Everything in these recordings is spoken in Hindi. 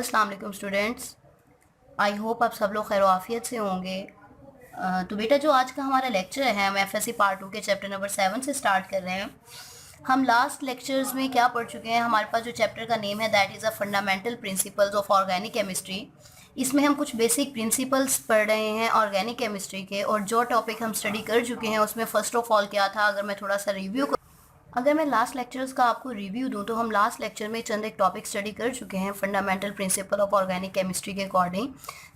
अस्सलाम वालेकुम स्टूडेंट्स। आई होप आप सब लोग खैर आफियत से होंगे। तो बेटा जो आज का हमारा लेक्चर है हम एफएससी पार्ट 2 के चैप्टर नंबर 7 से स्टार्ट कर रहे हैं। हम लास्ट लेक्चर्स में क्या पढ़ चुके हैं, हमारे पास जो चैप्टर का नेम है that is a fundamental principles of organic chemistry. इसमें हम कुछ बेसिक प्रिंसिपल्स पढ़ रहे हैं ऑर्गेनिक केमिस्ट्री के, और जो टॉपिक हम स्टडी कर चुके हैं उसमें फ़र्स्ट ऑफ ऑल क्या था, अगर मैं थोड़ा सा रिव्यू अगर मैं लास्ट लेक्चर्स का आपको रिव्यू दूं तो हम लास्ट लेक्चर में चंद एक टॉपिक स्टडी कर चुके हैं fundamental principle of organic chemistry के अकॉर्डिंग,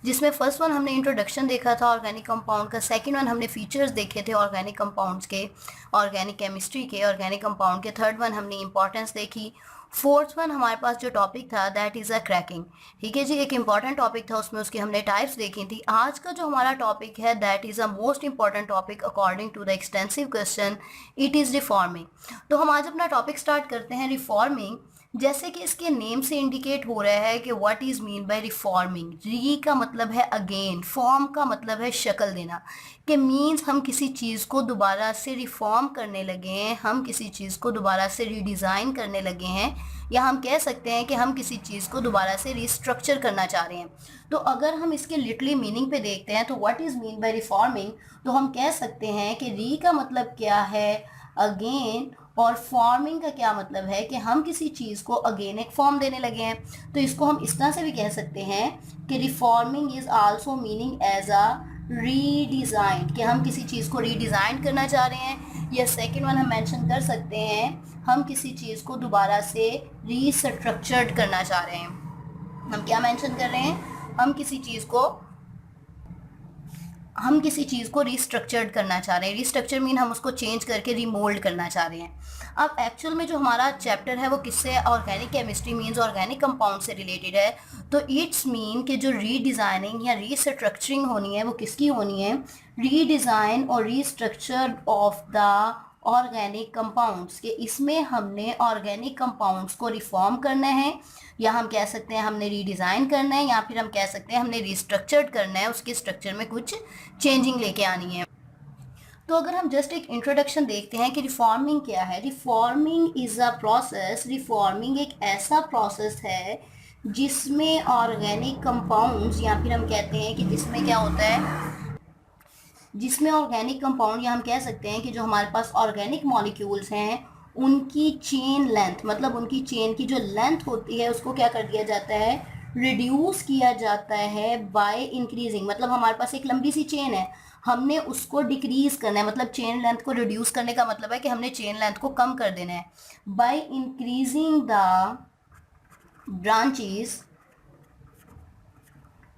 जिसमें फर्स्ट वन हमने इंट्रोडक्शन देखा था ऑर्गेनिक कंपाउंड का, सेकंड वन हमने फीचर्स देखे थे ऑर्गेनिक कंपाउंड्स के, ऑर्गेनिक केमिस्ट्री के, ऑर्गेनिक कंपाउंड के, थर्ड वन हमने इंपॉर्टेंस देखी, फोर्थ वन हमारे पास जो टॉपिक था दैट इज़ अ क्रैकिंग। ठीक है जी, एक इंपॉर्टेंट टॉपिक था, उसमें उसकी हमने टाइप्स देखी थी। आज का जो हमारा टॉपिक है that is a most important topic according to the extensive question, it is reforming. तो हम आज अपना टॉपिक स्टार्ट करते हैं रिफॉर्मिंग। जैसे कि इसके नेम से इंडिकेट हो रहा है कि what is mean bye reforming. री का मतलब है अगेन, फॉर्म का मतलब है शक्ल देना, कि मीन्स हम किसी चीज़ को दोबारा से रिफॉर्म करने लगे हैं, हम किसी चीज़ को दोबारा से रीडिज़ाइन करने लगे हैं, या हम कह सकते हैं कि हम किसी चीज़ को दोबारा से रिस्ट्रक्चर करना चाह रहे हैं। तो अगर हम इसके लिटरली मीनिंग पे देखते हैं तो what is mean bye reforming, तो हम कह सकते हैं कि री का मतलब क्या है अगेन, और फॉर्मिंग का क्या मतलब है कि हम किसी चीज़ को अगेन एक फॉर्म देने लगे हैं। तो इसको हम इस तरह से भी कह सकते हैं कि reforming is also meaning as a redesign, कि हम किसी चीज़ को रीडिज़ाइन करना चाह रहे हैं। या सेकंड वन हम मेंशन कर सकते हैं हम किसी चीज़ को दोबारा से रीस्ट्रक्चर्ड करना चाह रहे हैं। हम क्या मेंशन कर रहे हैं, हम किसी चीज़ को रिस्ट्रक्चर्ड करना चाह रहे हैं। रिस्ट्रक्चर मीन हम उसको चेंज करके रिमोल्ड करना चाह रहे हैं। अब एक्चुअल में जो हमारा चैप्टर है वो किससे, organic chemistry means organic compound से रिलेटेड है। तो इट्स मीन कि जो रीडिज़ाइनिंग या रीस्ट्रक्चरिंग होनी है वो किसकी होनी है, रीडिज़ाइन और restructure of the organic compounds, के इसमें हमने ऑर्गेनिक कंपाउंड्स को रिफॉर्म करना है, या हम कह सकते हैं हमने रीडिज़ाइन करना है, या फिर हम कह सकते हैं हमने रिस्ट्रक्चर्ड करना है, उसके स्ट्रक्चर में कुछ चेंजिंग लेके आनी है। तो अगर हम जस्ट एक इंट्रोडक्शन देखते हैं कि रिफॉर्मिंग क्या है। Reforming is a process, reforming एक ऐसा प्रोसेस है जिसमें ऑर्गेनिक कंपाउंड्स, या फिर हम कहते हैं कि जिसमें क्या होता है, जिसमें ऑर्गेनिक कंपाउंड, या हम कह सकते हैं कि जो हमारे पास ऑर्गेनिक मॉलिक्यूल्स हैं उनकी चेन लेंथ, मतलब उनकी चेन की जो लेंथ होती है उसको क्या कर दिया जाता है, रिड्यूस किया जाता है बाय इंक्रीजिंग। मतलब हमारे पास एक लंबी सी चेन है, हमने उसको डिक्रीज करना है, मतलब चेन लेंथ को रिड्यूस करने का मतलब है कि हमने चेन लेंथ को कम कर देना है by increasing the branches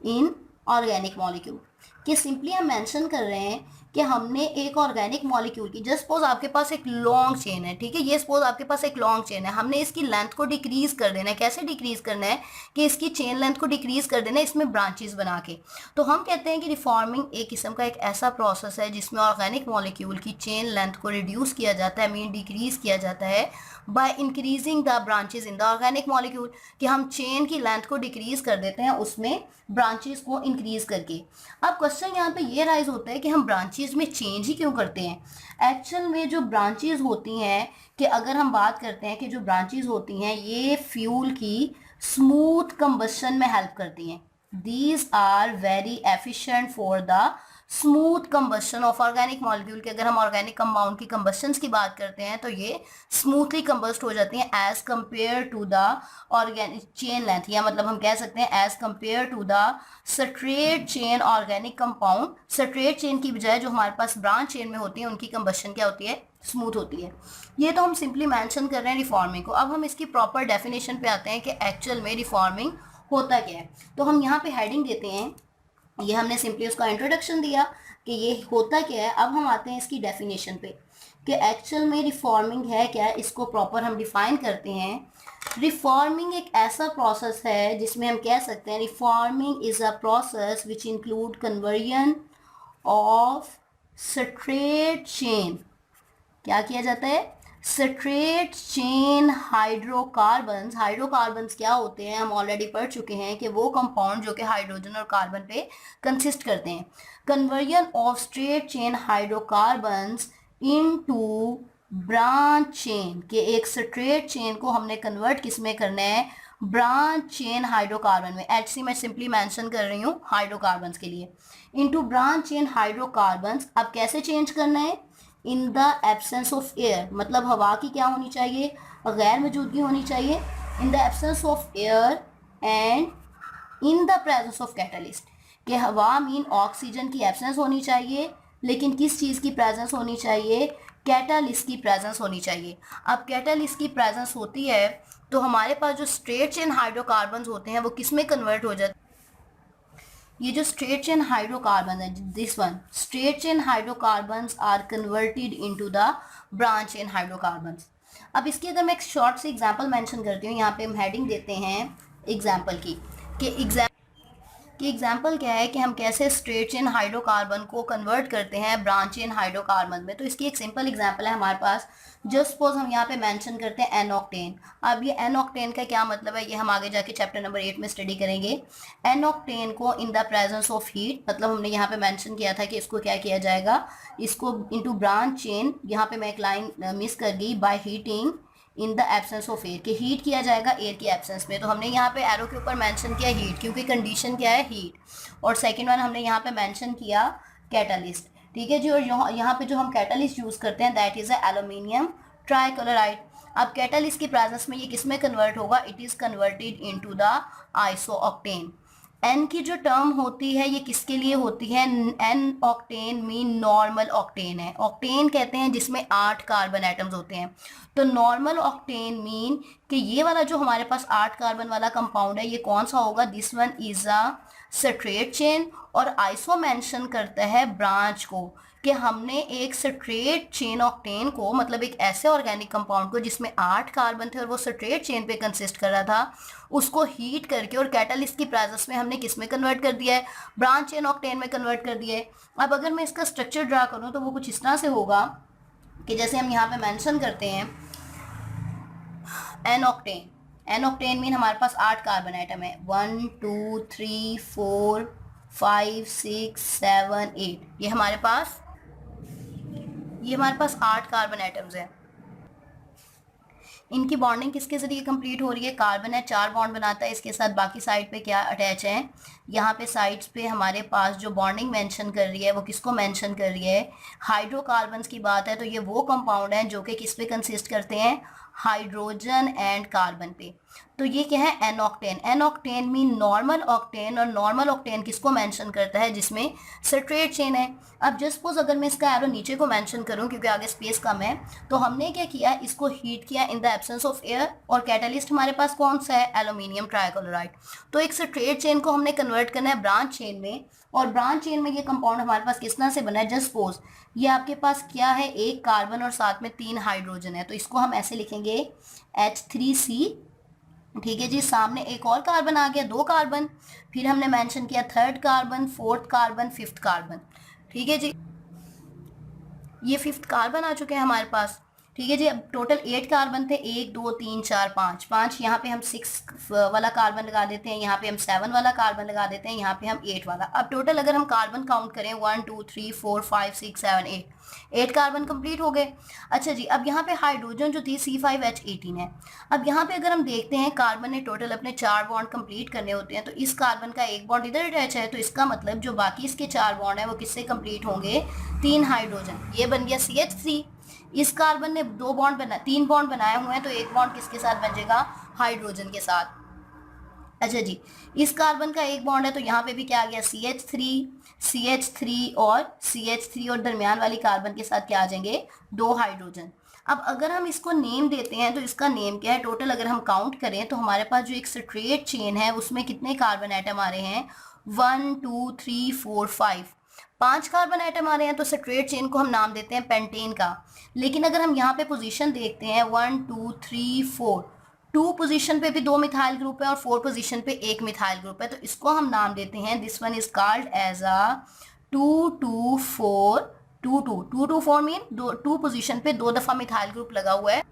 in organic molecule. कि सिंपली हम मेंशन कर रहे हैं कि हमने एक ऑर्गेनिक मॉलिक्यूल की, जस्ट सपोज आपके पास एक लॉन्ग चेन है, ठीक है, ये सपोज आपके पास एक लॉन्ग चेन है, हमने इसकी लेंथ को डिक्रीज कर देना है। कैसे डिक्रीज करना है, कि इसकी चेन लेंथ को डिक्रीज कर देना है इसमें ब्रांचेस बना के। तो हम कहते हैं कि रिफॉर्मिंग एक किस्म का एक ऐसा प्रोसेस है जिसमें ऑर्गेनिक मॉलिक्यूल की चेन लेंथ को रिड्यूस किया जाता है, मीन डिक्रीज किया जाता है by increasing the branches in the organic molecule, कि हम चेन की लेंथ को डिक्रीज कर देते हैं उसमें ब्रांचेस को इंक्रीज करके। अब क्वेश्चन यहाँ पे ये राइज होता है कि हम ब्रांचेस में चेंज ही क्यों करते हैं। एक्चुअल में जो ब्रांचेस होती हैं, कि अगर हम बात करते हैं कि जो ब्रांचेस होती हैं ये फ्यूल की स्मूथ कंबशन में हेल्प करती हैं। These are very efficient for the smooth combustion of organic molecule, के अगर हम ऑर्गेनिक कंपाउंड की कंबशंस की बात करते हैं तो ये स्मूथली कंबस्ट हो जाती हैं as compare to the organic chain length, या मतलब हम कह सकते हैं as compare to the straight chain organic compound. Straight chain की बजाय जो हमारे पास ब्रांच चेन में होती है उनकी कंबशन क्या होती है, स्मूथ होती है। ये तो हम सिंपली मेंशन कर रहे हैं रिफॉर्मिंग को। अब हम इसकी प्रॉपर डेफिनेशन पे आते हैं कि एक्चुअल में रिफॉर्मिंग होता क्या है। तो हम यहाँ पे हेडिंग देते हैं, ये हमने सिंपली उसका इंट्रोडक्शन दिया कि ये होता क्या है। अब हम आते हैं इसकी डेफिनेशन पे कि एक्चुअल में रिफॉर्मिंग है क्या है, इसको प्रॉपर हम डिफाइन करते हैं। रिफॉर्मिंग एक ऐसा प्रोसेस है जिसमें हम कह सकते हैं reforming is a process which include conversion of straight chain, क्या किया जाता है, स्ट्रेट चेन हाइड्रोकार्बन्स। हाइड्रोकार्बन्स क्या होते हैं, हम ऑलरेडी पढ़ चुके हैं कि वो कंपाउंड जो कि हाइड्रोजन और कार्बन पे कंसिस्ट करते हैं। Conversion of straight chain hydrocarbons into branch chain, के एक स्ट्रेट चेन को हमने कन्वर्ट किस में करना है, ब्रांच चेन हाइड्रोकार्बन में, HC मैं सिंपली मेंशन कर रही हूँ हाइड्रोकार्बन्स के लिए, इनटू ब्रांच चेन हाइड्रोकार्बन्स। अब कैसे चेंज करना है? In the absence of air, मतलब हवा की क्या होनी चाहिए? गैर मौजूदगी होनी चाहिए। In the absence of air and in the presence of catalyst, कि हवा मीन ऑक्सीजन की एब्सेंस होनी चाहिए, लेकिन किस चीज़ की प्रेजेंस होनी चाहिए? कैटालिस्ट की प्रेजेंस होनी चाहिए। अब कैटालिस्ट की प्रेजेंस होती है तो हमारे पास जो स्ट्रेट चेन हाइड्रोकार्बन्स होते हैं वो किस में कन्वर्ट हो जाते हैं? ये जो स्ट्रेट चेन हाइड्रोकार्बन है, this one, straight chain hydrocarbons are converted into the branch chain hydrocarbons. अब इसकी अगर मैं एक शॉर्ट सी एग्जांपल मेंशन करती हूँ, यहाँ पे हम हेडिंग देते हैं एग्जांपल की, कि एग्जाम्पल क्या है कि हम कैसे स्ट्रेट चेन हाइड्रोकार्बन को कन्वर्ट करते हैं ब्रांच चेन हाइड्रोकार्बन में। तो इसकी एक सिंपल एग्जांपल है हमारे पास। जस्ट सपोज हम यहाँ पे मेंशन करते हैं एन ऑक्टेन। अब ये एन ऑक्टेन का क्या मतलब है, ये हम आगे जाके चैप्टर नंबर 8 में स्टडी करेंगे। एन ऑक्टेन को in the presence of heat, मतलब हमने यहाँ पे मेंशन किया था कि इसको क्या किया जाएगा, इसको इनटू ब्रांच चेन, यहाँ पे मैं एक लाइन मिस कर गई, by heating in the absence of air, कि हीट किया जाएगा एयर की एब्सेंस में। तो हमने यहाँ पे एरो के ऊपर मेंशन किया हीट, क्योंकि कंडीशन क्या है? हीट। और सेकंड वन हमने यहाँ पे मेंशन किया कैटलिस्ट, ठीक है जी। और यहाँ पे जो हम कैटलिस्ट यूज़ करते हैं दैट इज़ एल्यूमिनियम ट्राइक्लोराइड। अब कैटलिस्ट की प्रेजेंस में ये किस में कन्वर्ट होगा? It is converted into the iso octane. N की जो टर्म होती है ये किसके लिए होती है? N octane mean normal octane है। ऑक्टेन कहते हैं जिसमें 8 कार्बन एटम्स होते हैं। तो नॉर्मल ऑक्टेन मीन कि ये वाला जो हमारे पास 8 कार्बन वाला कंपाउंड है ये कौन सा होगा? This one is a straight chain. और आइसो मेंशन करता है ब्रांच को, कि हमने एक स्ट्रेट चेन ऑक्टेन को, मतलब एक ऐसे ऑर्गेनिक कंपाउंड को जिसमें 8 कार्बन थे और वो स्ट्रेट चेन पे कंसिस्ट कर रहा था, उसको हीट करके और कैटलिस्ट की प्रेजेंस में हमने किस में कन्वर्ट कर दिया है? ब्रांच चेन ऑक्टेन में कन्वर्ट कर दिया है। अब अगर मैं इसका स्ट्रक्चर ड्रा करूँ तो वो कुछ इस तरह से होगा कि जैसे हम यहाँ पे मेंशन करते हैं n octane. N octane mean हमारे पास 8 कार्बन आइटम है, 1 2 3 4 5 6 7 8। ये हमारे पास 8 कार्बन एटम्स हैं। इनकी बॉन्डिंग किसके जरिए कंप्लीट हो रही है? कार्बन है, 4 बॉन्ड बनाता है, इसके साथ बाकी साइड पे क्या अटैच है? यहाँ पे साइड्स पे हमारे पास जो बॉन्डिंग मेंशन कर रही है वो किसको मेंशन कर रही है? हाइड्रोकार्बन्स की बात है तो ये वो कंपाउंड हैं जो कि किस पे कंसिस्ट करते हैं? हाइड्रोजन एंड कार्बन पे। तो ये क्या है? N octane. N octane mean normal octane, और नॉर्मल ऑक्टेन किसको मेंशन करता है? जिसमें स्ट्रेट चेन है। अब जस्ट सपोज अगर मैं इसका एरो नीचे को मेंशन करूं क्योंकि आगे स्पेस कम है, तो हमने क्या किया, इसको हीट किया in the absence of air, और कैटलिस्ट हमारे पास कौन सा है? Aluminium trichloride. तो एक स्ट्रेट चेन को हमने कन्वर्ट करना है ब्रांच चेन में, और ब्रांच चेन में ये कंपाउंड हमारे पास किस तरह से बना है? जस्ट सपोज ये आपके पास क्या है? 1 कार्बन और साथ में 3 हाइड्रोजन है, तो इसको हम ऐसे लिखेंगे H3C, ठीक है जी। सामने एक और कार्बन आ गया, 2 कार्बन, फिर हमने मेंशन किया 3rd carbon, 4th carbon, 5th carbon, ठीक है जी। ये 5th कार्बन आ चुके हैं हमारे पास, ठीक है जी। अब टोटल 8 कार्बन थे, 1 2 3 4 5, यहाँ पे हम 6 वाला कार्बन लगा देते हैं, यहाँ पे हम 7 वाला कार्बन लगा देते हैं, यहाँ पे हम 8 वाला। अब टोटल अगर हम कार्बन काउंट करें 1 2 3 4 5 6 7 8 कार्बन कंप्लीट हो गए। अच्छा जी, अब यहाँ पे हाइड्रोजन जो थी C5H18 है। अब यहाँ पे अगर हम देखते हैं कार्बन ने टोटल अपने 4 बॉन्ड कंप्लीट करने होते हैं, तो इस कार्बन का एक बॉन्ड इधर अटैच है, तो इसका मतलब जो बाकी इसके 4 बॉन्ड है वो किससे कंप्लीट होंगे? 3 हाइड्रोजन, ये बन गया CH3। इस कार्बन ने 3 बॉन्ड बनाए हुए हैं, तो एक बॉन्ड किसके साथ बन जाएगा? हाइड्रोजन के साथ। अच्छा जी, इस कार्बन का एक बॉन्ड है तो यहाँ पे भी क्या आ गया? CH3 और दरमियान वाली कार्बन के साथ क्या आ जाएंगे? 2 हाइड्रोजन। अब अगर हम इसको नेम देते हैं तो इसका नेम क्या है? टोटल अगर हम काउंट करें तो हमारे पास जो एक स्ट्रेट चेन है उसमें कितने कार्बन आइटम आ रहे हैं? 1 2 3 4 5 कार्बन आइटम आ रहे हैं, तो स्ट्रेट चेन को हम नाम देते हैं पेंटेन का। लेकिन अगर हम यहाँ पे पोजीशन देखते हैं 1 2 3 4, 2 पोजीशन पे भी 2 मिथाइल ग्रुप है और 4 पोजीशन पे 1 मिथाइल ग्रुप है, तो इसको हम नाम देते हैं, this one is called as a 2 2 4 mean 2 position पे 2 दफा मिथाइल ग्रुप लगा हुआ है,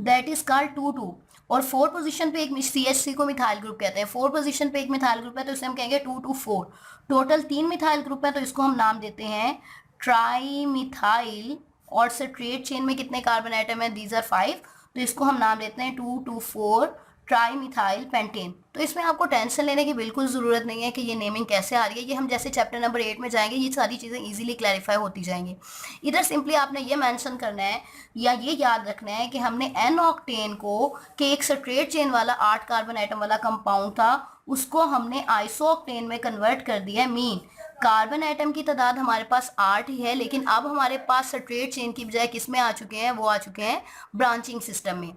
दैट इज कॉल्ड 2 2। और 4 पोजीशन पे एक CH3 को मिथाइल ग्रुप कहते हैं, 4 पोजीशन पे एक मिथाइल ग्रुप है तो इसे हम कहेंगे 2 2 4। टोटल 3 मिथाइल ग्रुप है तो इसको हम नाम देते हैं ट्राई मिथाइल। और स्ट्रेट चेन में कितने कार्बन आइटम है? दीज आर 5, तो इसको हम नाम देते हैं 2 2 4 ट्राई मिथाइल पेंटेन। तो इसमें आपको टेंशन लेने की बिल्कुल ज़रूरत नहीं है कि ये नेमिंग कैसे आ रही है, ये हम जैसे चैप्टर नंबर 8 में जाएंगे ये सारी चीज़ें इजीली क्लैरिफाई होती जाएंगी। इधर सिंपली आपने ये मेंशन करना है या ये याद रखना है कि हमने एन ऑक्टेन को, कि एक स्ट्रेट चेन वाला 8 कार्बन आइटम वाला कंपाउंड था, उसको हमने आइसो ऑक्टेन में कन्वर्ट कर दिया है। मीन कार्बन आइटम की तादाद हमारे पास 8 ही है, लेकिन अब हमारे पास स्ट्रेट चेन की बजाय किस में आ चुके हैं, वो आ चुके हैं ब्रांचिंग सिस्टम में।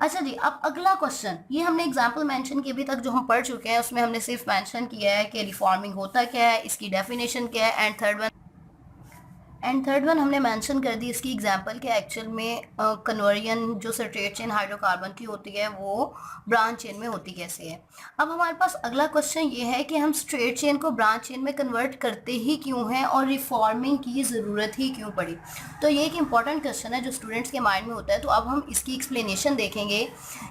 अच्छा जी, अब अगला क्वेश्चन, ये हमने एग्जांपल मेंशन की अभी तक जो हम पढ़ चुके हैं उसमें हमने सिर्फ मेंशन किया है कि रिफॉर्मिंग होता क्या है, इसकी डेफिनेशन क्या है, एंड थर्ड वन हमने मेंशन कर दी इसकी एग्जांपल कि एक्चुअल में कन्वर्जन जो स्ट्रेट चेन हाइड्रोकार्बन की होती है वो ब्रांच चेन में होती कैसे है। अब हमारे पास अगला क्वेश्चन ये है कि हम स्ट्रेट चेन को ब्रांच चेन में कन्वर्ट करते ही क्यों हैं और रिफॉर्मिंग की ज़रूरत ही क्यों पड़ी। तो ये एक इंपॉर्टेंट क्वेश्चन है जो स्टूडेंट्स के माइंड में होता है। तो अब हम इसकी एक्सप्लेनेशन देखेंगे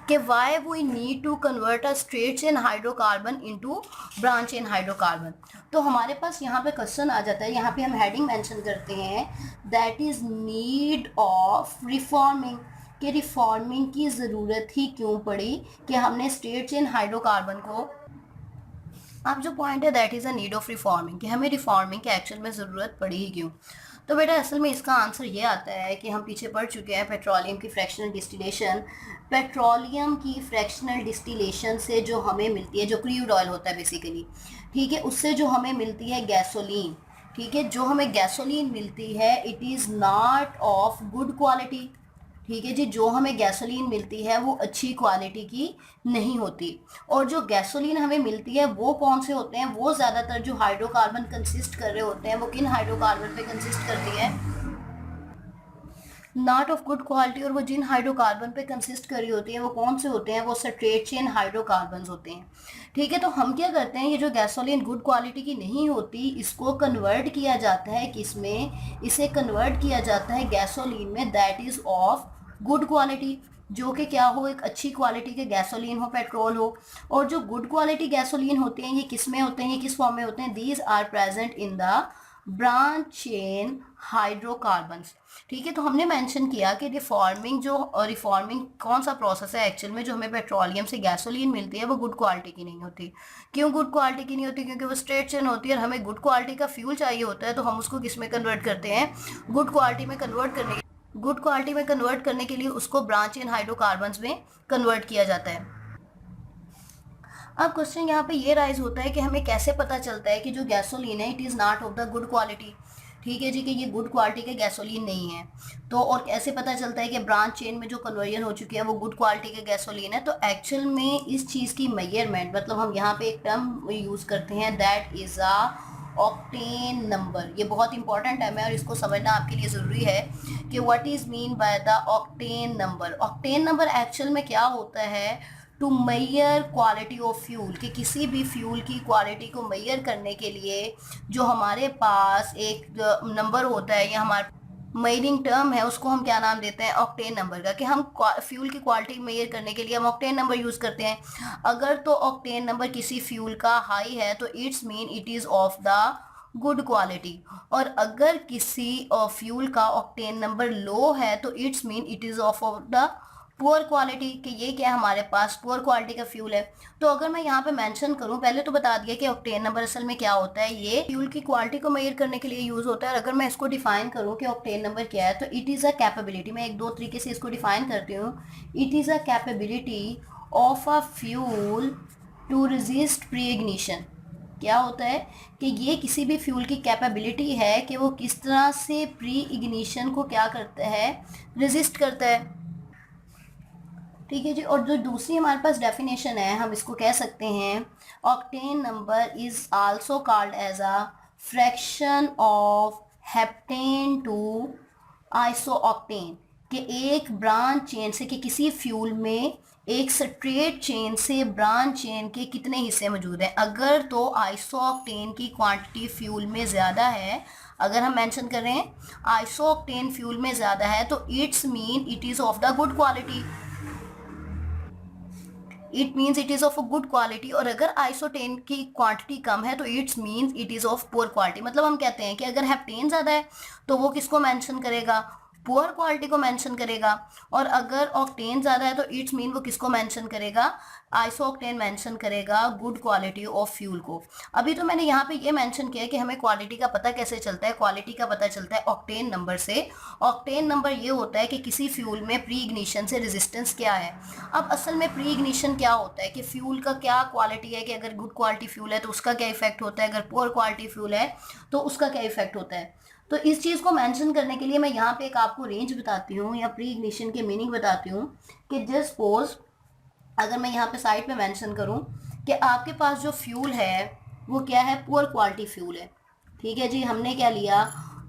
कि why we need to convert a straight chain hydrocarbon into branch chain hydrocarbon. तो हमारे पास यहाँ पे क्वेश्चन आ जाता है, यहाँ पे हम हेडिंग मेंशन करते हैं that is need of reforming, कि रिफॉर्मिंग की ज़रूरत ही क्यों पड़ी कि हमने स्ट्रेट चेन हाइड्रोकार्बन को, अब जो पॉइंट है that is a need of reforming, कि हमें रिफॉर्मिंग की एक्चुअल में ज़रूरत पड़ी ही क्यों। तो बेटा असल में इसका आंसर ये आता है कि हम पीछे पढ़ चुके हैं पेट्रोलियम की फ्रैक्शनल डिस्टिलेशन। पेट्रोलियम की फ्रैक्शनल डिस्टिलेशन से जो हमें मिलती है, जो क्रूड ऑयल होता है बेसिकली, ठीक है, उससे जो हमें मिलती है गैसोलीन, ठीक है, जो हमें गैसोलीन मिलती है it is not of good quality, ठीक है जी, जो हमें गैसोलीन मिलती है वो अच्छी क्वालिटी की नहीं होती। और जो गैसोलीन हमें मिलती है वो कौन से होते हैं, वो ज़्यादातर जो हाइड्रोकार्बन कंसिस्ट कर रहे होते हैं, वो किन हाइड्रोकार्बन पे कंसिस्ट करती है, नॉट ऑफ गुड क्वालिटी। और वो जिन हाइड्रोकार्बन पे कंसिस्ट कर रही होती है वो कौन से होते हैं, वो स्ट्रेट चेन हाइड्रोकार्बन होते हैं, ठीक है। तो हम क्या करते हैं, ये जो गैसोलीन गुड क्वालिटी की नहीं होती इसको कन्वर्ट किया जाता है किसमें, इसे कन्वर्ट किया जाता है गैसोलीन में that is of good quality, जो कि क्या हो, एक अच्छी क्वालिटी के गैसोलीन हो, पेट्रोल हो। और जो गुड क्वालिटी गैसोलीन होते हैं ये किस में होते हैं, ये किस फॉर्म में होते हैं, these are present in the branch chain hydrocarbons, ठीक है। तो हमने मेंशन किया कि रिफॉर्मिंग, जो रिफॉर्मिंग कौन सा प्रोसेस है एक्चुअल में, जो हमें पेट्रोलियम से गैसोलीन मिलती है वो गुड क्वालिटी की नहीं होती। क्यों गुड क्वालिटी की नहीं होती, क्योंकि वो स्ट्रेट चेन होती है और हमें गुड क्वालिटी का फ्यूल चाहिए होता है, तो हम उसको किस में कन्वर्ट करते हैं, गुड क्वालिटी में कन्वर्ट करने के लिए उसको ब्रांच चेन हाइड्रोकार्बन्स में कन्वर्ट किया जाता है। अब क्वेश्चन यहाँ पे ये राइज होता है कि हमें कैसे पता चलता है कि जो गैसोलीन है it is not of the good quality, ठीक है जी, कि ये गुड क्वालिटी के गैसोलीन नहीं है। तो और कैसे पता चलता है कि ब्रांच चेन में जो कन्वर्जन हो चुकी है वो गुड क्वालिटी के गैसोलीन है। तो एक्चुअल में इस चीज़ की मेजरमेंट, मतलब हम यहाँ पे एक टर्म यूज़ करते हैं that is a octane number. ये बहुत इंपॉर्टेंट टर्म है और इसको समझना आपके लिए ज़रूरी है कि what is mean by the octane number. Octane number actual में क्या होता है, to measure quality of fuel, कि किसी भी फ्यूल की क्वालिटी को मैयर करने के लिए जो हमारे पास एक नंबर होता है, या हमारे मेजरिंग टर्म है, उसको हम क्या नाम देते हैं, ऑक्टेन नंबर का, कि हम फ्यूल की क्वालिटी मेजर करने के लिए हम ऑक्टेन नंबर यूज़ करते हैं। अगर तो ऑक्टेन नंबर किसी फ्यूल का हाई है तो it's mean it is of the good quality, और अगर किसी फ्यूल का ऑक्टेन नंबर लो है तो it's mean it is of the poor quality, कि ये क्या है, हमारे पास पुअर क्वालिटी का फ्यूल है। तो अगर मैं यहाँ पे मेंशन करूँ, पहले तो बता दिया कि ऑक्टेन नंबर असल में क्या होता है, ये फ्यूल की क्वालिटी को मेजर करने के लिए यूज़ होता है। और अगर मैं इसको डिफाइन करूँ कि ऑक्टेन नंबर क्या है, तो इट इज़ अ कैपेबिलिटी, मैं एक दो तरीके से इसको डिफाइन करती हूँ। It is a capability of a fuel to resist pre ignition. क्या होता है कि ये किसी भी फ्यूल की कैपेबिलिटी है कि वो किस तरह से प्री इग्निशन को क्या करता है, रेजिस्ट करता है, ठीक है जी। और जो दूसरी हमारे पास डेफिनेशन है, हम इसको कह सकते हैं octane number is also called as a fraction of heptane to iso octane, कि एक ब्रांच चेन से, कि किसी फ्यूल में एक स्ट्रेट चेन से ब्रांच चेन के कितने हिस्से मौजूद हैं। अगर तो आइसो ऑक्टेन की क्वांटिटी फ्यूल में ज़्यादा है, अगर हम मेंशन कर रहे हैं आइसो ऑक्टेन फ्यूल में ज़्यादा है तो it's mean it is of the good quality, it means it is of a good quality. और अगर आइसोटेन की क्वांटिटी कम है तो it's means it is of poor quality. मतलब हम कहते हैं कि अगर हेप्टेन ज़्यादा है तो वो किसको मेंशन करेगा, पुअर क्वालिटी को मेंशन करेगा, और अगर ऑक्टेन ज़्यादा है तो इट्स मीन वो किसको मेंशन करेगा, आइसो ऑक्टेन मेंशन करेगा गुड क्वालिटी ऑफ फ्यूल को। अभी तो मैंने यहाँ पे ये मेंशन किया है कि हमें क्वालिटी का पता कैसे चलता है, क्वालिटी का पता चलता है ऑक्टेन नंबर से। ऑक्टेन नंबर ये होता है कि किसी फ्यूल में प्री इग्निशन से रेजिस्टेंस क्या है। अब असल में प्री इग्निशन क्या होता है कि फ्यूल का क्या क्वालिटी है, कि अगर गुड क्वालिटी फ्यूल है तो उसका क्या इफेक्ट होता है, अगर पुअर क्वालिटी फ्यूल है तो उसका क्या इफेक्ट होता है। तो इस चीज़ को मेंशन करने के लिए मैं यहाँ पे एक आपको रेंज बताती हूँ या प्री इग्निशन के मीनिंग बताती हूँ कि जस्ट सपोज अगर मैं यहाँ पे साइड पे मेंशन करूँ कि आपके पास जो फ्यूल है वो क्या है, पुअर क्वालिटी फ्यूल है। ठीक है जी, हमने क्या लिया,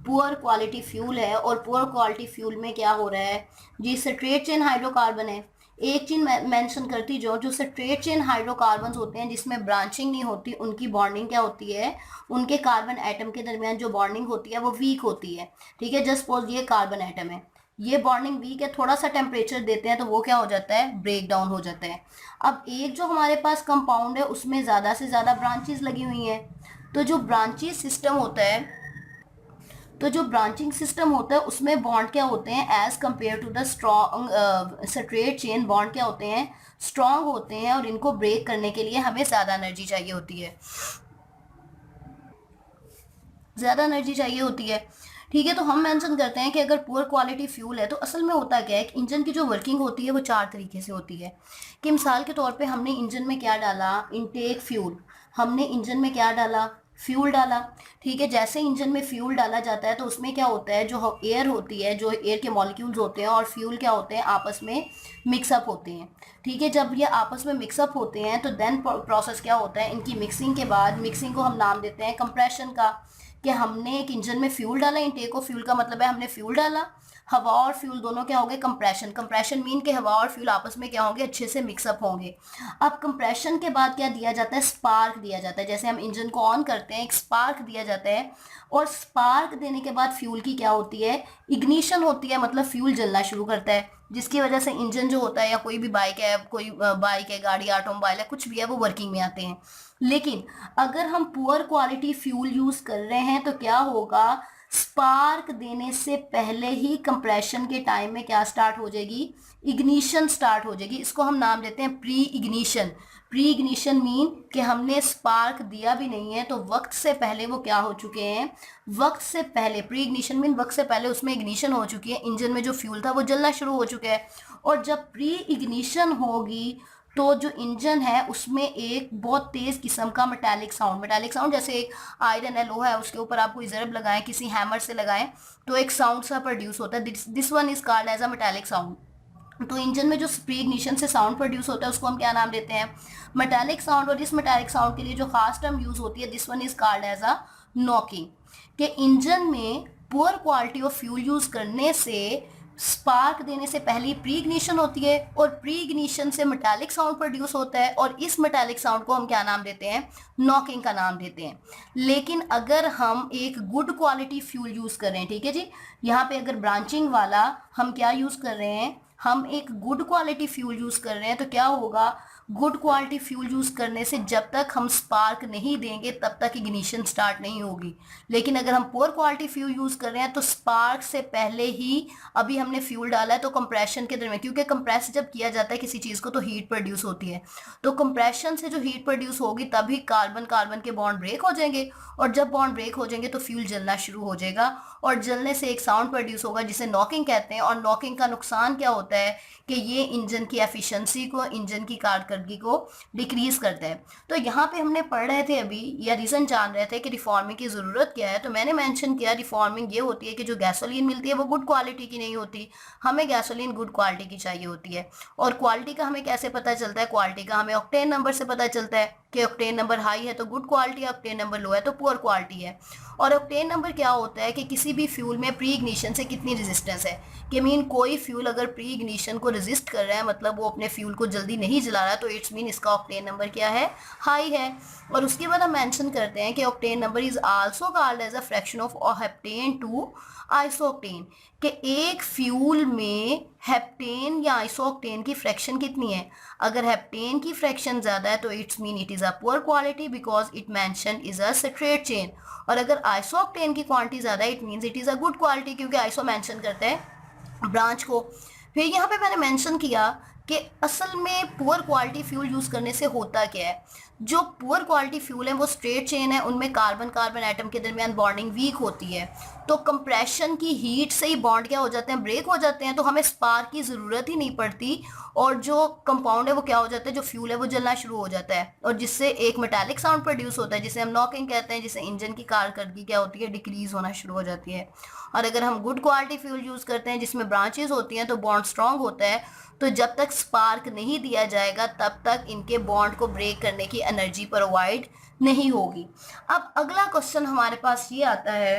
पुअर क्वालिटी फ्यूल है, और पुअर क्वालिटी फ्यूल में क्या हो रहा है जी, स्ट्रेट चेन हाइड्रोकार्बन है। एक चीज मेंशन करती जो स्ट्रेट चेन हाइड्रोकार्बन्स होते हैं जिसमें ब्रांचिंग नहीं होती, उनकी बॉन्डिंग क्या होती है, उनके कार्बन एटम के दरमियान जो बॉन्डिंग होती है वो वीक होती है। ठीक है, जस्ट सपोज ये कार्बन एटम है, ये बॉन्डिंग वीक है, थोड़ा सा टेम्परेचर देते हैं तो वो क्या हो जाता है, ब्रेक डाउन हो जाता है। अब एक जो हमारे पास कंपाउंड है उसमें ज़्यादा से ज़्यादा ब्रांचेस लगी हुई हैं, तो जो ब्रांचेस सिस्टम होता है, तो जो ब्रांचिंग सिस्टम होता है उसमें बॉन्ड क्या होते हैं, as compare to the strong straight chain bond क्या होते हैं, स्ट्रॉन्ग होते हैं, और इनको ब्रेक करने के लिए हमें ज़्यादा एनर्जी चाहिए होती है, ज़्यादा एनर्जी चाहिए होती है। ठीक है, तो हम मेंशन करते हैं कि अगर पुअर क्वालिटी फ्यूल है तो असल में होता क्या है कि इंजन की जो वर्किंग होती है वो 4 तरीके से होती है। कि मिसाल के तौर पे हमने इंजन में क्या डाला, इनटेक फ्यूल, हमने इंजन में क्या डाला, फ्यूल डाला। ठीक है, जैसे इंजन में फ्यूल डाला जाता है तो उसमें क्या होता है, जो एयर होती है, जो एयर के मॉलिक्यूल्स होते हैं और फ्यूल क्या होते हैं, आपस में मिक्सअप होते हैं। ठीक है, जब ये आपस में मिक्सअप होते हैं तो देन प्रोसेस क्या होता है, इनकी मिक्सिंग के बाद, मिक्सिंग को हम नाम देते हैं कंप्रेशन का, कि हमने एक इंजन में फ्यूल डाला, इनटेक ऑफ फ्यूल का मतलब है हमने फ्यूल डाला, हवा और फ्यूल दोनों क्या हो गए, कंप्रेशन। कंप्रेशन मीन के हवा और फ्यूल आपस में क्या होंगे, अच्छे से मिक्सअप होंगे। अब कंप्रेशन के बाद क्या दिया जाता है, स्पार्क दिया जाता है। जैसे हम इंजन को ऑन करते हैं, एक स्पार्क दिया जाता है, और स्पार्क देने के बाद फ्यूल की क्या होती है, इग्निशन होती है, मतलब फ्यूल जलना शुरू करता है, जिसकी वजह से इंजन जो होता है, या कोई भी बाइक है, कोई बाइक है, गाड़ी, ऑटोमोबाइल है, कुछ भी है, वो वर्किंग में आते हैं। लेकिन अगर हम पुअर क्वालिटी फ्यूल यूज कर रहे हैं तो क्या होगा, स्पार्क देने से पहले ही कंप्रेशन के टाइम में क्या स्टार्ट हो जाएगी, इग्निशन स्टार्ट हो जाएगी। इसको हम नाम देते हैं pre ignition. Pre ignition mean कि हमने स्पार्क दिया भी नहीं है तो वक्त से पहले वो क्या हो चुके हैं, वक्त से पहले, प्री इग्निशन मीन वक्त से पहले उसमें इग्निशन हो चुकी है, इंजन में जो फ्यूल था वो जलना शुरू हो चुका है। और जब प्री इग्निशन होगी तो जो इंजन है उसमें एक बहुत तेज किस्म का मेटालिक साउंड जैसे एक आयरन है, लोहा है, उसके ऊपर आप कोई ज़रब लगाएं, किसी हैमर से लगाएं तो एक साउंड सा प्रोड्यूस होता है, this one is called as a metallic sound. तो इंजन में जो प्री इग्निशन से साउंड प्रोड्यूस होता है उसको हम क्या नाम देते हैं, मेटालिक साउंड। और इस मेटालिक साउंड के लिए जो खास टर्म यूज होती है, this one is called as a knocking. कि इंजन में poor quality of fuel use करने से स्पार्क देने से पहले प्री इग्निशन होती है, और प्री इग्निशन से मेटालिक साउंड प्रोड्यूस होता है, और इस मेटालिक साउंड को हम क्या नाम देते हैं, नॉकिंग का नाम देते हैं। लेकिन अगर हम एक गुड क्वालिटी फ्यूल यूज कर रहे हैं, ठीक है जी, यहाँ पे अगर ब्रांचिंग वाला हम क्या यूज कर रहे हैं, हम एक गुड क्वालिटी फ्यूल यूज कर रहे हैं, तो क्या होगा, गुड क्वालिटी फ्यूल यूज करने से जब तक हम स्पार्क नहीं देंगे तब तक इग्निशन स्टार्ट नहीं होगी। लेकिन अगर हम पुअर क्वालिटी फ्यूल यूज कर रहे हैं तो स्पार्क से पहले ही अभी हमने फ्यूल डाला है, तो कंप्रेशन के दरमियान, क्योंकि कंप्रेस जब किया जाता है किसी चीज़ को तो हीट प्रोड्यूस होती है, तो कंप्रेशन से जो हीट प्रोड्यूस होगी तभी कार्बन कार्बन के बॉन्ड ब्रेक हो जाएंगे, और जब बॉन्ड ब्रेक हो जाएंगे तो फ्यूल जलना शुरू हो जाएगा, और जलने से एक साउंड प्रोड्यूस होगा जिसे नॉकिंग कहते हैं। और नॉकिंग का नुकसान क्या होता है कि ये इंजन की एफिशिएंसी को, इंजन की कारकर्दगी को डिक्रीज करता है। तो यहाँ पे हमने पढ़ रहे थे अभी, या रीज़न जान रहे थे कि रिफॉर्मिंग की ज़रूरत क्या है, तो मैंने मेंशन किया रिफॉर्मिंग ये होती है कि जो गैसोलीन मिलती है वो गुड क्वालिटी की नहीं होती, हमें गैसोलीन गुड क्वालिटी की चाहिए होती है। और क्वालिटी का हमें कैसे पता चलता है, क्वालिटी का हमें ऑक्टेन नंबर से पता चलता है कि ऑक्टेन नंबर हाई है तो गुड क्वालिटी है, ऑक्टेन नंबर लो है तो पुअर क्वालिटी है। और ऑक्टेन नंबर क्या होता है कि किसी भी फ्यूल में प्री इग्निशन से कितनी रेजिस्टेंस है, कि मीन कोई फ्यूल अगर प्री इग्निशन को रेजिस्ट कर रहा है, मतलब वो अपने फ्यूल को जल्दी नहीं जला रहा है, तो इट्स मीन इसका ऑक्टेन नंबर क्या है, हाई है। और उसके बाद हम मेंशन करते हैं कि octane number is also called as a fraction of heptane to isooctane, कि एक फ्यूल में हेप्टेन या आइसोक्टेन की फ्रैक्शन कितनी है। अगर हेप्टेन की फ्रैक्शन ज़्यादा है तो it's mean it is a poor quality because it mention is a straight chain, और अगर आइसोक्टेन की क्वांटिटी ज़्यादा है it means it is a good quality, क्योंकि आइसो मेंशन करता है ब्रांच को। फिर यहाँ पे मैंने मेंशन किया कि असल में पुअर क्वालिटी फ्यूल यूज़ करने से होता क्या है। जो पुअर क्वालिटी फ्यूल है वो स्ट्रेट चेन है, उनमें कार्बन कार्बन एटम के दरमियान बॉन्डिंग वीक होती है, तो कंप्रेशन की हीट से ही बॉन्ड क्या हो जाते हैं, ब्रेक हो जाते हैं, तो हमें स्पार्क की ज़रूरत ही नहीं पड़ती, और जो कंपाउंड है वो क्या हो जाता है, जो फ्यूल है वो जलना शुरू हो जाता है, और जिससे एक मेटालिक साउंड प्रोड्यूस होता है जिसे हम नॉकिंग कहते हैं, जिससे इंजन की कारकर्दगी क्या होती है, डिक्रीज होना शुरू हो जाती है। और अगर हम गुड क्वालिटी फ्यूल यूज़ करते हैं जिसमें ब्रांचेस होती हैं तो बॉन्ड स्ट्रांग होता है, तो जब तक स्पार्क नहीं दिया जाएगा तब तक इनके बॉन्ड को ब्रेक करने की एनर्जी प्रोवाइड नहीं होगी। अब अगला क्वेश्चन हमारे पास ये आता है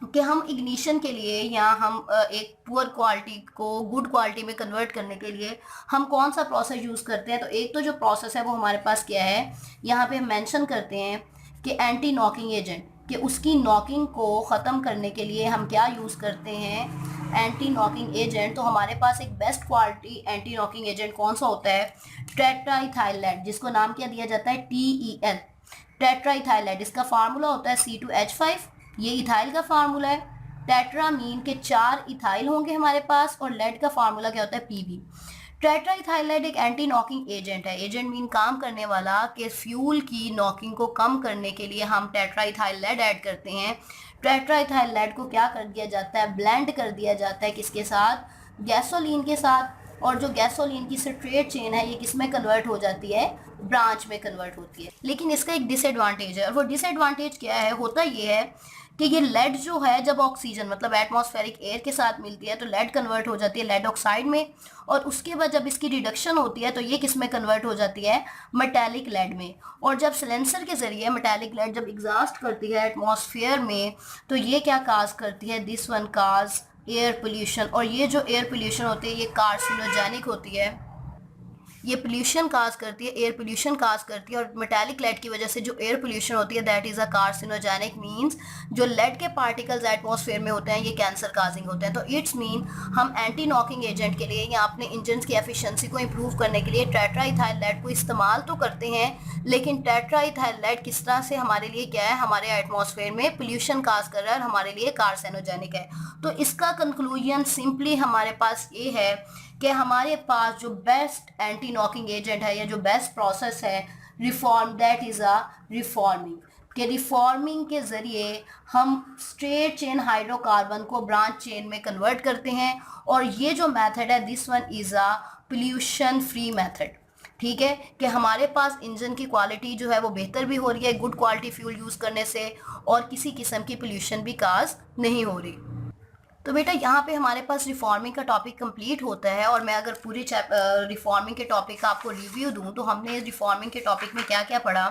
कि हम इग्निशन के लिए या हम एक पुअर क्वालिटी को गुड क्वालिटी में कन्वर्ट करने के लिए हम कौन सा प्रोसेस यूज़ करते हैं। तो एक तो जो प्रोसेस है वो हमारे पास क्या है, यहाँ पे हम मेंशन करते हैं कि एंटी नॉकिंग एजेंट, कि उसकी नॉकिंग को ख़त्म करने के लिए हम क्या यूज़ करते हैं, एंटी नॉकिंग एजेंट। तो हमारे पास एक best quality anti knocking agent कौन सा होता है, टेट्राइथाइलेट, जिसको नाम क्या दिया जाता है, TEL, टेट्राइथाइलेट। इसका फार्मूला होता है C2H5, ये इथाइल का फार्मूला है। टेट्रा मीन के 4 इथाइल होंगे हमारे पास, और लेड का फार्मूला क्या होता है, PB। टेट्राइथाइलाइड एक एंटी नॉकिंग एजेंट है, एजेंट मीन काम करने वाला, कि फ्यूल की नॉकिंग को कम करने के लिए हम टेट्राइथाइलाइड ऐड करते हैं। टेट्राइथाइलाइड को क्या कर दिया जाता है, ब्लेंड कर दिया जाता है किसके साथ, गैसोलीन के साथ, और जो गैसोलीन की स्ट्रेट चेन है ये किस में कन्वर्ट हो जाती है, ब्रांच में कन्वर्ट होती है। लेकिन इसका एक डिसएडवांटेज है, और वो डिसएडवांटेज क्या है, होता ये है कि ये लेड जो है जब ऑक्सीजन मतलब एटमॉस्फेरिक एयर के साथ मिलती है तो लेड कन्वर्ट हो जाती है लेड ऑक्साइड में, और उसके बाद जब इसकी रिडक्शन होती है तो ये किस में कन्वर्ट हो जाती है, मेटालिक लेड में। और जब सिलेंसर के ज़रिए मेटालिक लेड जब एग्जॉस्ट करती है एटमॉस्फेयर में तो ये क्या काज करती है, this one cause air pollution. और ये जो एयर पोल्यूशन होती है ये कार्सिनोजेनिक होती है, ये पोल्यूशन काज करती है, एयर पोल्यूशन काज करती है, और मेटालिक लेड की वजह से जो एयर पोल्यूशन होती है that is a carcinogenic, means जो लेड के पार्टिकल्स एटमॉस्फेयर में होते हैं ये कैंसर काजिंग होते हैं। तो इट्स मीन हम एंटी नॉकिंग एजेंट के लिए या अपने इंजन की एफिशिएंसी को इंप्रूव करने के लिए टेट्राइथाइल लेड को इस्तेमाल तो करते हैं, लेकिन टेट्राइथाइल लेड किस तरह से हमारे लिए क्या है, हमारे एटमॉस्फेयर में पोल्यूशन काज कर रहा है और हमारे लिए कार्सिनोजेनिक है। तो इसका कंक्लूजन सिंपली हमारे पास ये है कि हमारे पास जो बेस्ट एंटी नॉकिंग एजेंट है या जो बेस्ट प्रोसेस है reform, that is a reforming, कि रिफॉर्मिंग के ज़रिए हम स्ट्रेट चेन हाइड्रोकार्बन को ब्रांच चेन में कन्वर्ट करते हैं, और ये जो मेथड है this one is a pollution free method. ठीक है, कि हमारे पास इंजन की क्वालिटी जो है वो बेहतर भी हो रही है गुड क्वालिटी फ्यूल यूज़ करने से, और किसी किस्म की पोल्यूशन भी काज नहीं हो रही। तो बेटा यहाँ पे हमारे पास रिफॉर्मिंग का टॉपिक कंप्लीट होता है, और मैं अगर पूरे रिफॉर्मिंग के टॉपिक का आपको रिव्यू दूँ तो हमने रिफॉर्मिंग के टॉपिक में क्या क्या पढ़ा।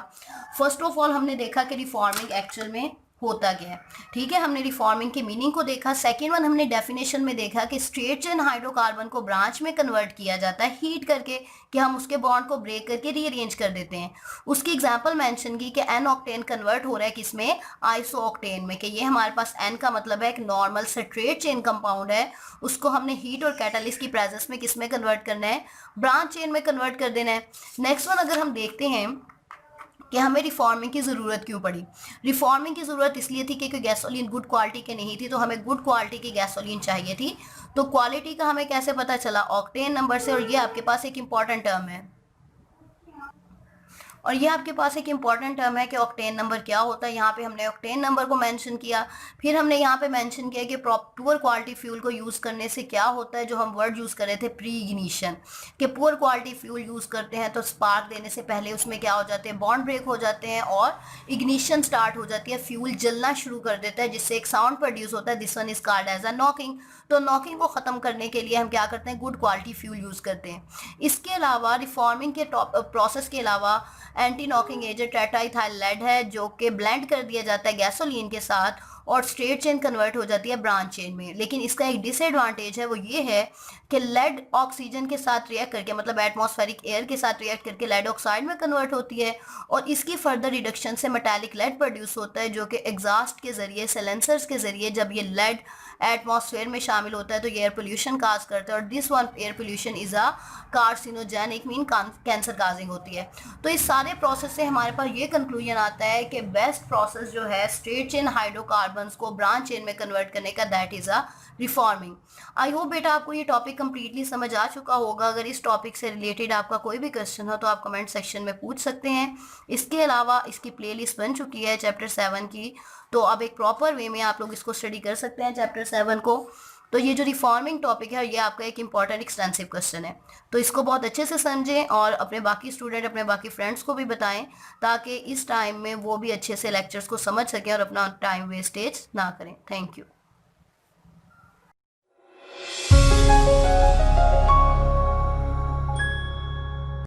फर्स्ट ऑफ ऑल हमने देखा कि रिफॉर्मिंग एक्चुअल में होता क्या है। ठीक है, हमने रिफॉर्मिंग के मीनिंग को देखा। सेकेंड वन हमने डेफिनेशन में देखा कि स्ट्रेट चेन हाइड्रोकार्बन को ब्रांच में कन्वर्ट किया जाता है हीट करके, कि हम उसके बॉन्ड को ब्रेक करके रीअरेंज कर देते हैं। उसकी एग्जांपल मेंशन की कि एन ऑक्टेन कन्वर्ट हो रहा है किसमें, आइसो ऑक्टेन में, कि ये हमारे पास एन का मतलब है एक नॉर्मल स्ट्रेट चेन कंपाउंड है, उसको हमने हीट और कैटलिस्ट की प्रेजेंस में किस में कन्वर्ट करना है, ब्रांच चेन में कन्वर्ट कर देना है। नेक्स्ट वन अगर हम देखते हैं कि हमें रिफॉर्मिंग की ज़रूरत क्यों पड़ी। रिफॉर्मिंग की ज़रूरत इसलिए थी क्योंकि गैसोलीन गुड क्वालिटी की नहीं थी, तो हमें गुड क्वालिटी की गैसोलीन चाहिए थी। तो क्वालिटी का हमें कैसे पता चला, ऑक्टेन नंबर से, और ये आपके पास एक इंपॉर्टेंट टर्म है, और ये आपके पास एक इंपॉर्टेंट टर्म है कि ऑक्टेन नंबर क्या होता है। यहाँ पे हमने ऑक्टेन नंबर को मेंशन किया। फिर हमने यहाँ पे मेंशन किया कि पुअर क्वालिटी फ्यूल को यूज़ करने से क्या होता है, जो हम वर्ड यूज़ कर रहे थे प्री इग्निशन, कि पुअर क्वालिटी फ्यूल यूज़ करते हैं तो स्पार्क देने से पहले उसमें क्या हो जाते हैं, बॉन्ड ब्रेक हो जाते हैं और इग्निशन स्टार्ट हो जाती है, फ्यूल जलना शुरू कर देता है जिससे एक साउंड प्रोड्यूस होता है, this one is called as a knocking. तो नॉकिंग को ख़त्म करने के लिए हम क्या करते हैं, गुड क्वालिटी फ्यूल यूज़ करते हैं। इसके अलावा रिफॉर्मिंग के प्रोसेस के अलावा एंटी नॉकिंग एजेंट टेट्राइथाइलेट है जो कि ब्लेंड कर दिया जाता है गैसोलीन के साथ और स्ट्रेट चेन कन्वर्ट हो जाती है ब्रांच चेन में। लेकिन इसका एक डिसएडवांटेज है, वो ये है कि लेड ऑक्सीजन के साथ रिएक्ट करके, मतलब एटमॉस्फेरिक एयर के साथ रिएक्ट करके लेड ऑक्साइड में कन्वर्ट होती है, और इसकी फर्दर रिडक्शन से मेटालिक लेड प्रोड्यूस होता है जो कि एग्जॉस्ट के ज़रिए, सिलेंसर्स के ज़रिए जब ये लेड एटमॉस्फेयर में शामिल होता है तो ये एयर पोल्यूशन काज करता है, और this one air pollution is a carcinogenic, mean cancer causing होती है। तो इस सारे प्रोसेस से हमारे पास ये कंक्लूजन आता है कि बेस्ट प्रोसेस जो है स्ट्रेट चेन हाइड्रोकार्बन कार्बन्स को ब्रांच चेन में कन्वर्ट करने का, that is a reforming. I hope बेटा आपको ये टॉपिक कंप्लीटली समझ आ चुका होगा। अगर इस टॉपिक से रिलेटेड आपका कोई भी क्वेश्चन हो तो आप कमेंट सेक्शन में पूछ सकते हैं। इसके अलावा इसकी प्लेलिस्ट बन चुकी है चैप्टर 7 की, तो अब एक प्रॉपर वे में आप लोग इसको स्टडी कर सकते हैं चैप्टर 7 को। तो ये जो रिफॉर्मिंग टॉपिक है ये आपका एक इंपॉर्टेंट एक्सटेंसिव क्वेश्चन है, तो इसको बहुत अच्छे से समझें और अपने बाकी स्टूडेंट, अपने बाकी फ्रेंड्स को भी बताएं, ताकि इस टाइम में वो भी अच्छे से लेक्चर्स को समझ सकें और अपना टाइम वेस्टेज ना करें। Thank you.